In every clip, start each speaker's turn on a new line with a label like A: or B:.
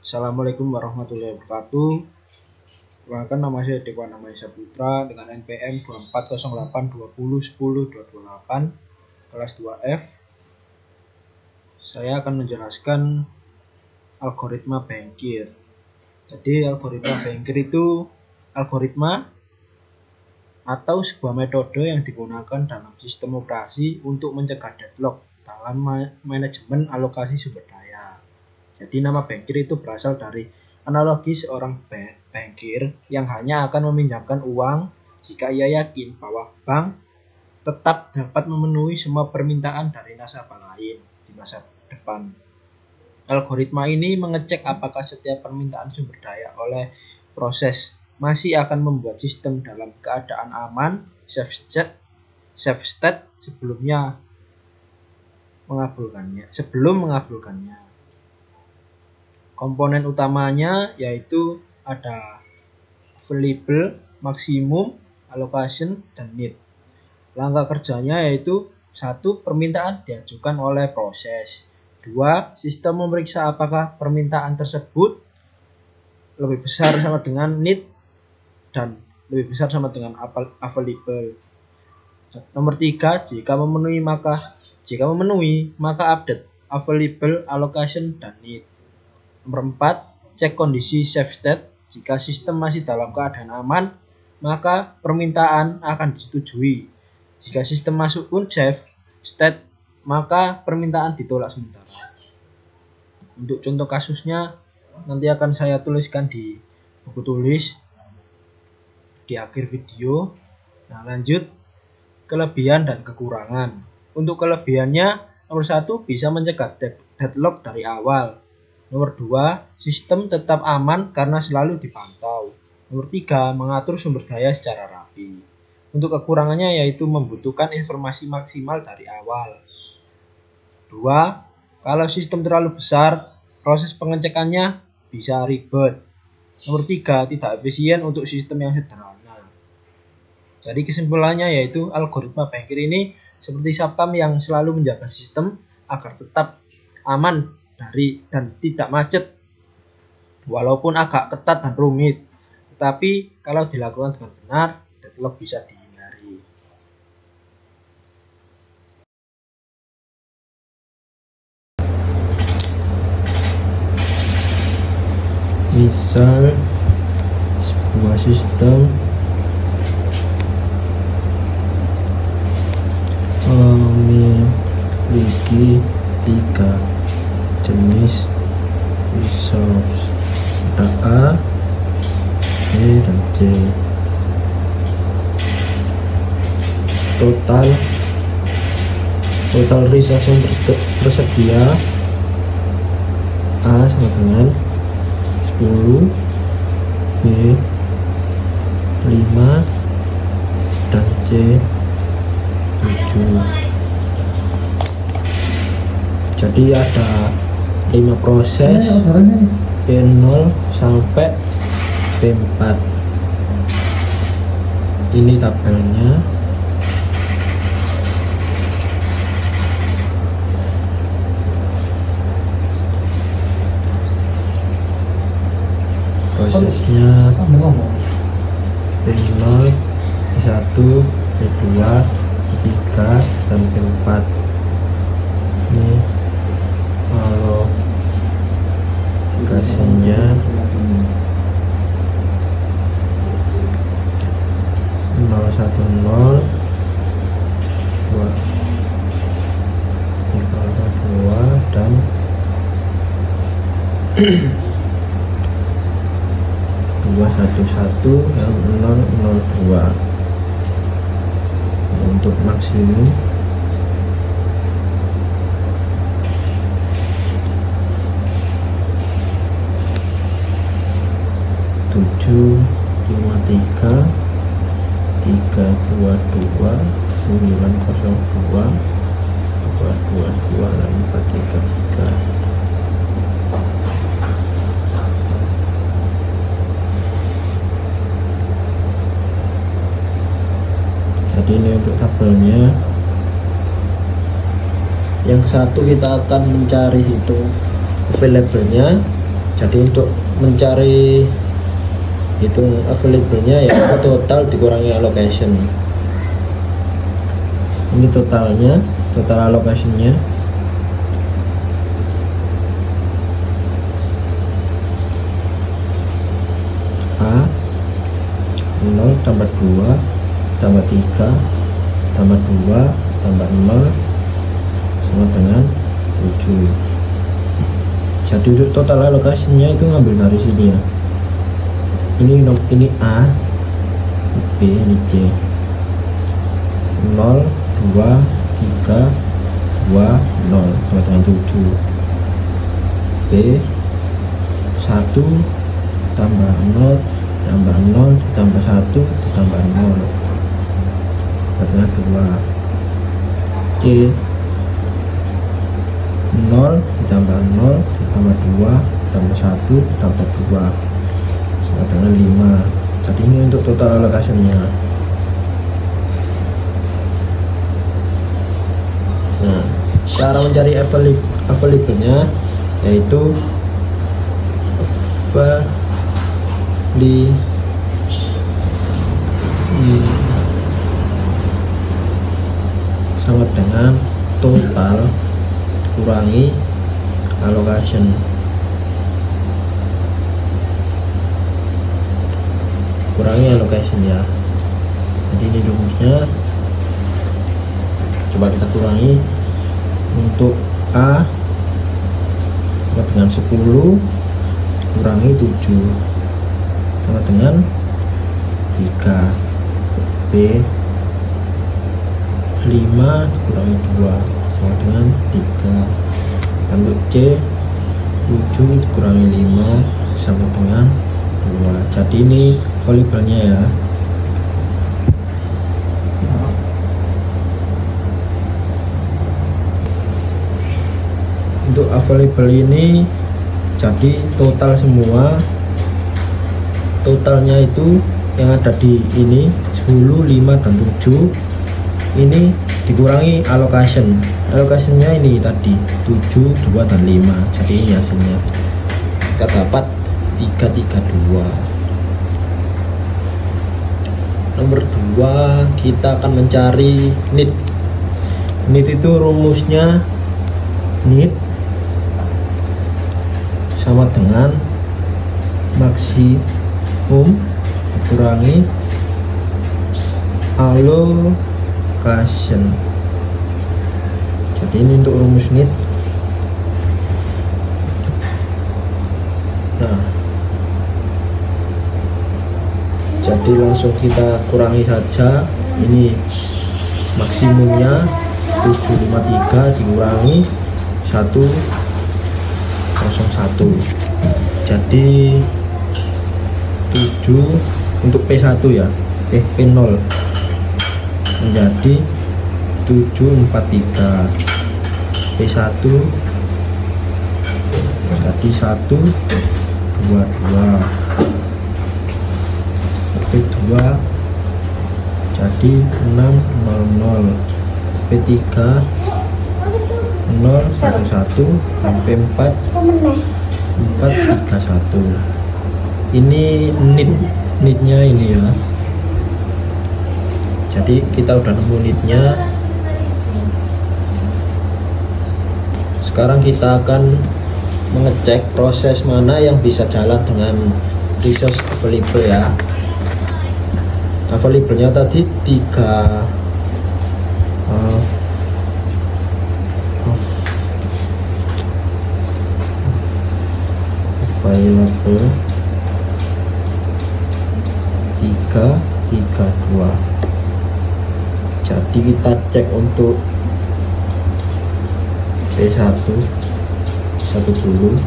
A: Assalamualaikum warahmatullahi wabarakatuh. Perkenalkan, nama saya Dewan Amaisa Putra dengan NPM 240820102228 kelas 2F. Saya akan menjelaskan algoritma Bankir. Jadi algoritma Bankir itu algoritma atau sebuah metode yang digunakan dalam sistem operasi untuk mencegah deadlock dalam manajemen alokasi sumber daya. Jadi nama bankir itu berasal dari analogi seorang bankir yang hanya akan meminjamkan uang jika ia yakin bahwa bank tetap dapat memenuhi semua permintaan dari nasabah lain di masa depan. Algoritma ini mengecek apakah setiap permintaan sumber daya oleh proses masih akan membuat sistem dalam keadaan aman, safe state sebelum mengabulkannya. Komponen utamanya yaitu ada available, maksimum, allocation, dan need. Langkah kerjanya yaitu 1. Permintaan diajukan oleh proses. 2. Sistem memeriksa apakah permintaan tersebut lebih besar sama dengan need dan lebih besar sama dengan available. Nomor 3. Jika memenuhi maka update available, allocation, dan need. Nomor 4, cek kondisi safe state. Jika sistem masih dalam keadaan aman, maka permintaan akan disetujui. Jika sistem masuk unsafe state, maka permintaan ditolak sementara. Untuk contoh kasusnya nanti akan saya tuliskan di buku tulis di akhir video. Nah, lanjut kelebihan dan kekurangan. Untuk kelebihannya, nomor 1, bisa mencegah deadlock dari awal. Nomor 2, sistem tetap aman karena selalu dipantau. Nomor 3, mengatur sumber daya secara rapi. Untuk kekurangannya yaitu membutuhkan informasi maksimal dari awal. 2, kalau sistem terlalu besar, proses pengecekannya bisa ribet. Nomor 3, tidak efisien untuk sistem yang sederhana. Jadi kesimpulannya yaitu algoritma bankir ini seperti satpam yang selalu menjaga sistem agar tetap aman dan tidak macet, walaupun agak ketat dan rumit. Tetapi kalau dilakukan dengan benar, deadlock bisa dihindari.
B: Misal sebuah sistem memiliki 3 jenis resource, ada A, B, dan C. Total resource yang tersedia A sama dengan 10, B 5, dan C 7. Jadi ada 5 proses P0 sampai P4. Ini tabelnya. Prosesnya P0, P1, P2, P3, dan P4. Ini alokasinya 0, 1, 0, 2, 2, dan 2, 1, 1, dan 0, 0, 2. Untuk maksimum 7, 5, 3, 3, 2, 2, 9, 0, 2, 2, 2, 2, dan 4, 3, 3. Jadi ini untuk tabelnya. Yang satu kita akan mencari itu available-nya, Jadi untuk mencari hitung available-nya ya total dikurangi allocation. Ini totalnya, total allocation-nya. A 0 tambah 2 tambah 3 tambah 2 tambah 0 sama dengan 7. Jadi untuk total alokasinya itu ngambil dari sini ya. Ini A, ini B, ini C. 0 2 3 2 0 sama dengan 7. B 1 tambah 0 tambah 0 ditambah 1 ditambah 0 sama dengan 2. C 0 ditambah 0 ditambah 2 ditambah 1 ditambah 2 sama dengan 5. Jadi ini untuk total allocation-nya. Nah, cara mencari available-nya yaitu sama dengan total kurangi allocation. Kurangi allocation ya. Jadi ini rumusnya. Coba kita kurangi. Untuk A sama dengan 10 kurangi 7 sama dengan 3. B 5 dikurangi 2 sama dengan 3. Tambah C 7 dikurangi 5 sama dengan 2. Jadi ini available-nya ya. Untuk available ini jadi total semua, totalnya itu yang ada di ini 10, 5 dan 7 ini dikurangi allocation. Allocationnya ini tadi 7, 2 dan 5. Jadi ini hasilnya kita dapat 332. Nomor 2 kita akan mencari need. Need itu rumusnya need sama dengan maksimum dikurangi allocation. Jadi ini untuk rumus need. Nah, jadi langsung kita kurangi saja. Ini maksimumnya 753 dikurangi 101. Jadi 7 untuk P1 ya, P0 menjadi 743. P1 jadi 122. P2 jadi 600. P3 011 sampai 431. Ini need-nya ini ya. Jadi kita udah nemu need-nya. Sekarang kita akan mengecek proses mana yang bisa jalan dengan resource available ya. Available-nya tadi 3 available 332. Jadi kita cek untuk P1 dulu.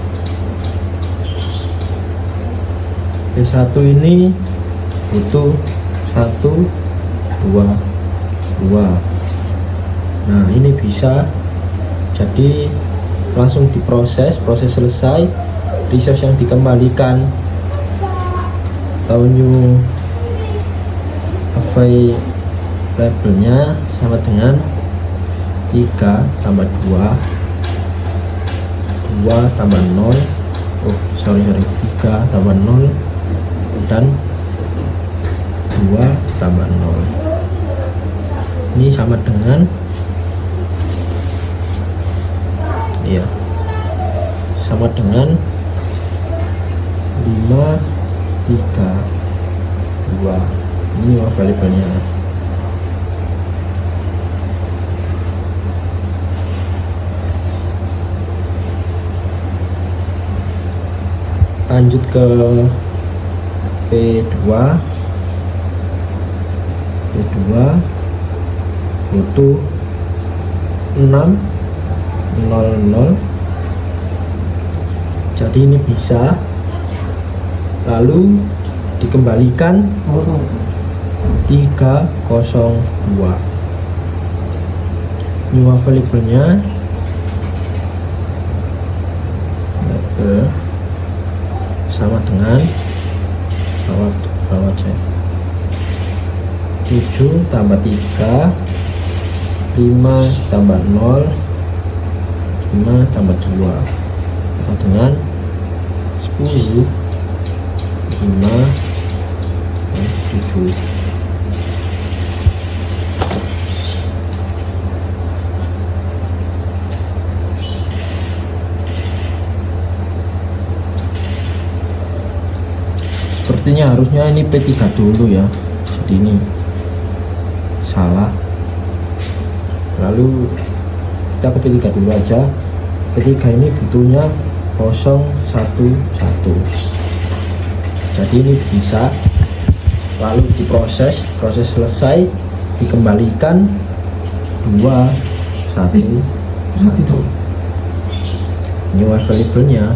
B: P1 ini butuh 1 2 2. Nah ini bisa, jadi langsung diproses, proses selesai, resource yang dikembalikan atau new available-nya sama dengan 3 tambah 2 tambah 0, sorry 3 tambah 0 dan 2 tambah 0. Ini sama dengan ya sama dengan 5 3 2. Ini variabelnya. Lanjut ke P2 butuh 6 0 0. Jadi ini bisa lalu dikembalikan 302. New available-nya label sama dengan bawah cek 7 tambah 3 5 tambah 0 5 tambah 2 sama dengan 10 5 dan 7. Sepertinya harusnya ini P3 dulu ya, jadi ini salah. Lalu kita ke P3 dulu aja. P3 ini butuhnya 011. Jadi ini bisa lalu diproses, proses selesai, dikembalikan 211. New available-nya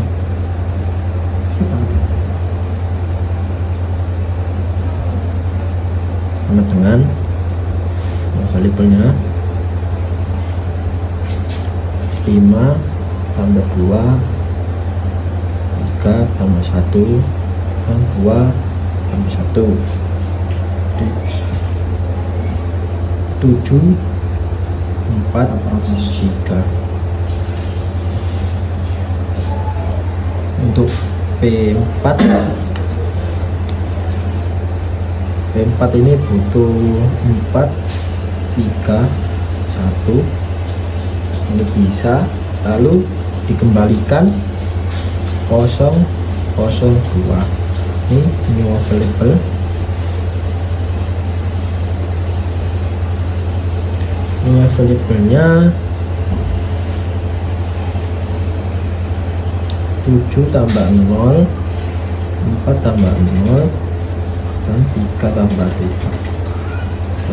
B: sama dengan variabelnya 5 tambah 2 3 tambah 1 dan 2 tambah 1 7 4 3. Untuk P4 ini butuh 4 3 1. Ini bisa lalu dikembalikan 002. Ini new available. New available-nya 7 tambah 0 4 tambah 0 dan 3 tambah 2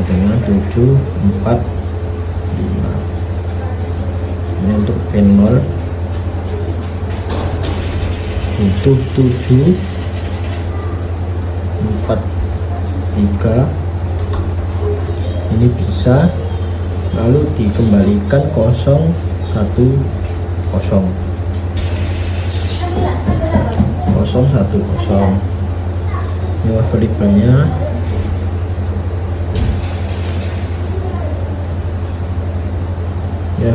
B: dengan 7 4 5. Ini untuk P0 butuh 7 4 3. Ini bisa lalu dikembalikan 010. Ini variabelnya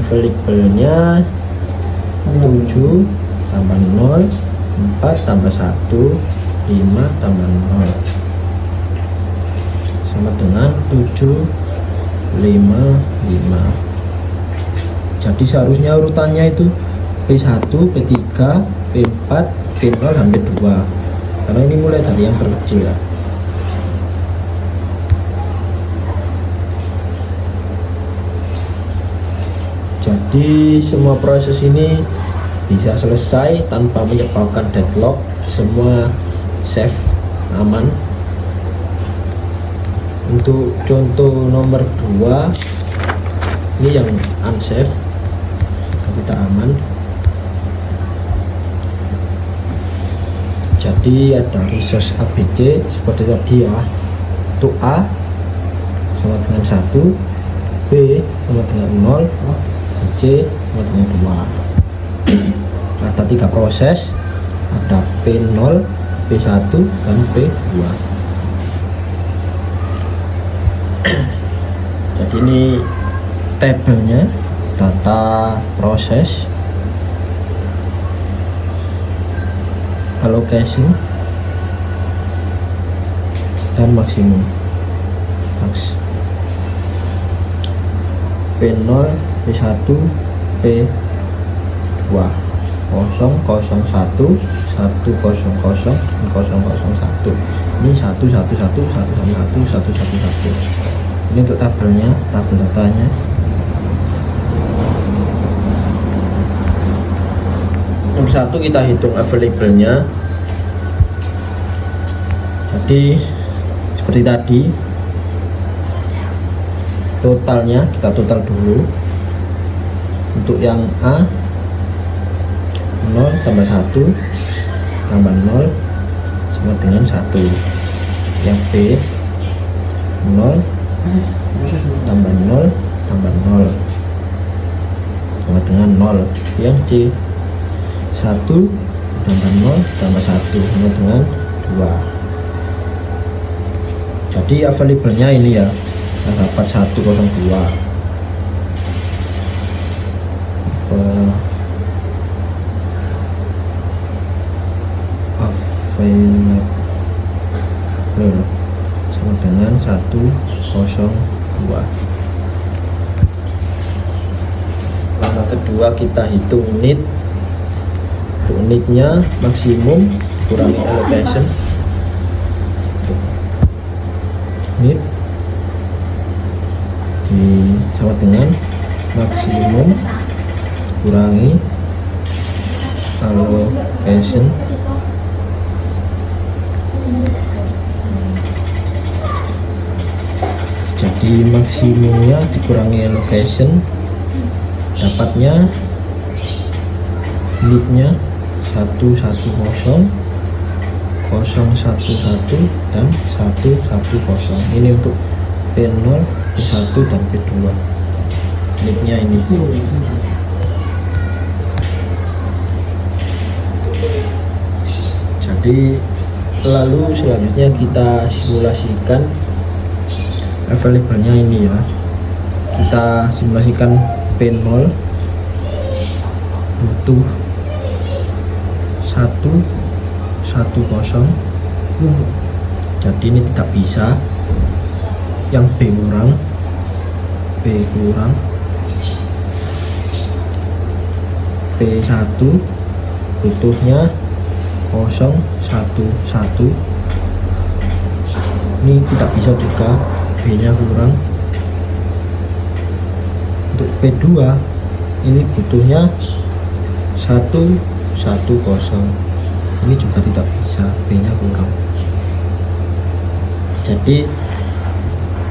B: variabelnya 7 tambah 0 4 tambah 1 5 tambah 0 sama dengan 7 5 5. Jadi seharusnya urutannya itu P1 P3 P4 P0 dan P2 karena ini mulai dari yang terkecil ya. Jadi semua proses ini bisa selesai tanpa menyebabkan deadlock, semua safe, aman. Untuk contoh nomor 2 ini yang unsafe, tidak aman. Jadi ada resource ABC seperti tadi ya. Untuk A sama dengan 1, B sama dengan 0, C sama dengan 2. Ada 3 proses, ada P0, P1 dan P2. Jadi ini tabelnya, data proses allocation dan maksimum max P0 P1 P2 001 100 dan 001. Ini 111 111. Ini untuk tabelnya, tabel datanya. Nomor 1 kita hitung available-nya. Jadi seperti tadi, totalnya kita total dulu. Untuk yang A 0 tambah 1 tambah 0 sama dengan 1. Yang B 0 tambah 0 tambah 0 sama dengan 0. Yang C 1 tambah 0 tambah 1 sama dengan 2. Jadi available-nya ini ya, kita dapat 102. Available sama dengan 102. Langkah kedua kita hitung need. Untuk need-nya maksimum kurangi allocation. Need sama dengan maksimum kurangi allocation. Jadi maksimumnya dikurangi allocation, dapatnya need-nya 110 011 dan 110. Ini untuk P0 P1 dan P2 need-nya ini. Jadi lalu selanjutnya kita simulasikan available-nya ini ya. Kita simulasikan P0 butuh 110. Jadi ini tidak bisa. Yang B kurang P1 butuhnya 011. Ini tidak bisa juga, B nya kurang. Untuk P2 ini butuhnya 110. Ini juga tidak bisa, B nya kurang. Jadi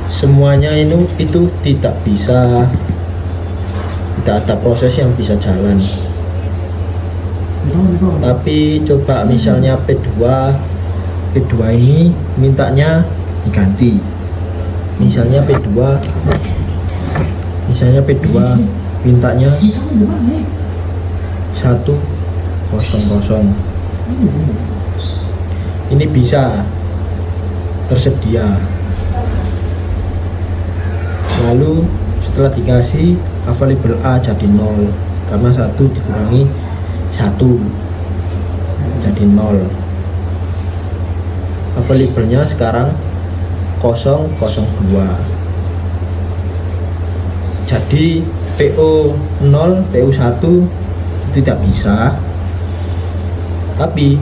B: semuanya itu tidak bisa, tidak ada proses yang bisa jalan. Tapi coba misalnya P2 ini mintanya diganti. Misalnya P2 mintanya 100. Ini bisa tersedia. Lalu setelah dikasih available A jadi 0 karena 1 dikurangi 1 jadi 0. Available-nya sekarang 002. Jadi PO 0, PO 1 tidak bisa. Tapi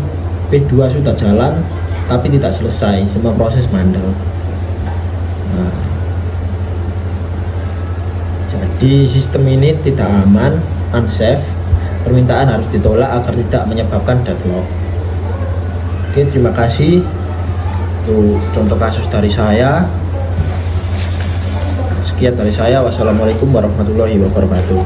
B: P2 sudah jalan tapi tidak selesai, semua proses mandel. Nah, jadi sistem ini tidak aman, unsafe. Permintaan harus ditolak agar tidak menyebabkan deadlock. Oke, terima kasih. Itu contoh kasus dari saya. Sekian dari saya. Wassalamualaikum warahmatullahi wabarakatuh.